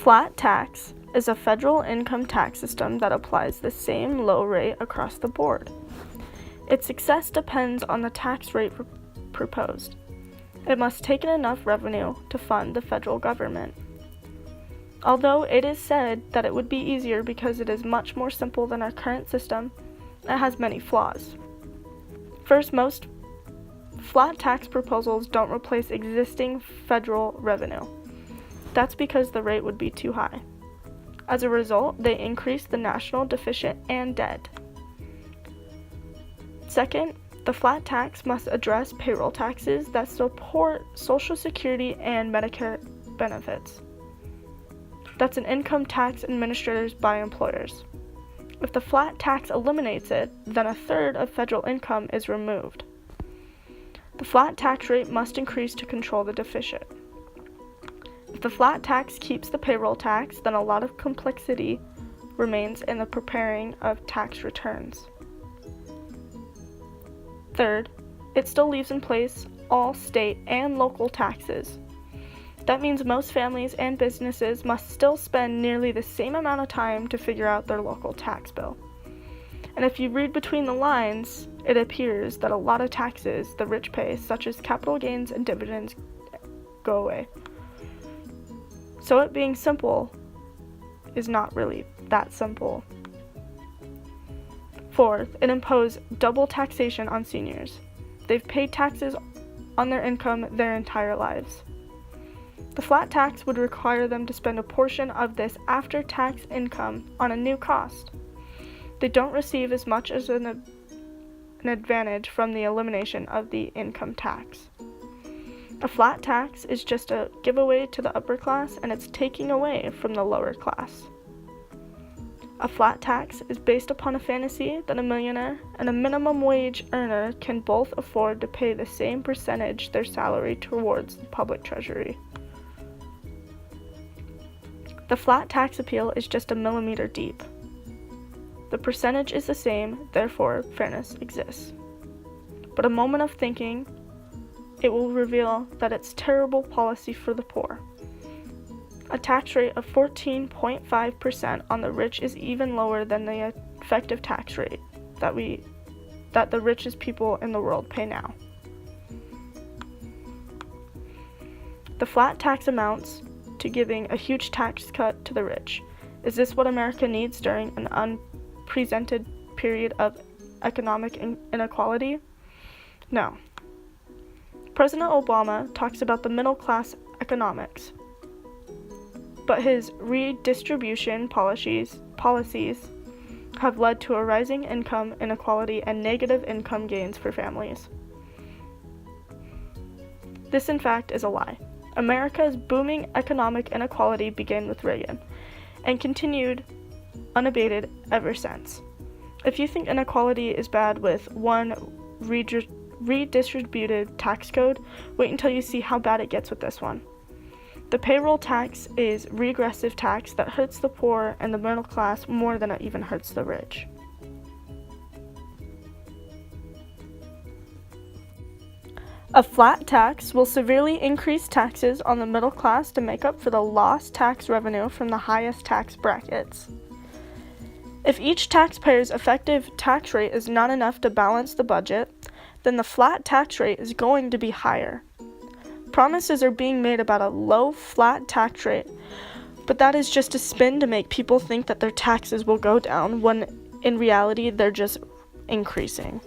flat tax is a federal income tax system that applies the same low rate across the board. Its success depends on the tax rate proposed. It must take in enough revenue to fund the federal government. Although it is said that it would be easier because it is much more simple than our current system, it has many flaws. First, most flat tax proposals don't replace existing federal revenue. That's because the rate would be too high. As a result, they increase the national deficit and debt. Second, the flat tax must address payroll taxes that support Social Security and Medicare benefits. That's an income tax administered by employers. If the flat tax eliminates it, then a third of federal income is removed. The flat tax rate must increase to control the deficit. If the flat tax keeps the payroll tax, then a lot of complexity remains in the preparing of tax returns. Third, it still leaves in place all state and local taxes. That means most families and businesses must still spend nearly the same amount of time to figure out their local tax bill. And if you read between the lines, it appears that a lot of taxes the rich pay, such as capital gains and dividends, go away. So it being simple is not really that simple. Fourth, it imposed double taxation on seniors. They've paid taxes on their income their entire lives. The flat tax would require them to spend a portion of this after-tax income on a new cost. They don't receive as much as an advantage from the elimination of the income tax. A flat tax is just a giveaway to the upper class, and it's taking away from the lower class. A flat tax is based upon a fantasy that a millionaire and a minimum wage earner can both afford to pay the same percentage their salary towards the public treasury. The flat tax appeal is just a millimeter deep. The percentage is the same, therefore fairness exists. But a moment of thinking, it will reveal that it's terrible policy for the poor. A tax rate of 14.5% on the rich is even lower than the effective tax rate that the richest people in the world pay now. The flat tax amounts to giving a huge tax cut to the rich. Is this what America needs during an unprecedented period of economic inequality? No. President Obama talks about the middle class economics, but his redistribution policies have led to a rising income inequality and negative income gains for families. This, in fact, is a lie. America's booming economic inequality began with Reagan and continued unabated ever since. If you think inequality is bad with one redistributed tax code, wait until you see how bad it gets with this one. The payroll tax is regressive tax that hurts the poor and the middle class more than it even hurts the rich. A flat tax will severely increase taxes on the middle class to make up for the lost tax revenue from the highest tax brackets. If each taxpayer's effective tax rate is not enough to balance the budget, then the flat tax rate is going to be higher. Promises are being made about a low flat tax rate, but that is just a spin to make people think that their taxes will go down when in reality they're just increasing.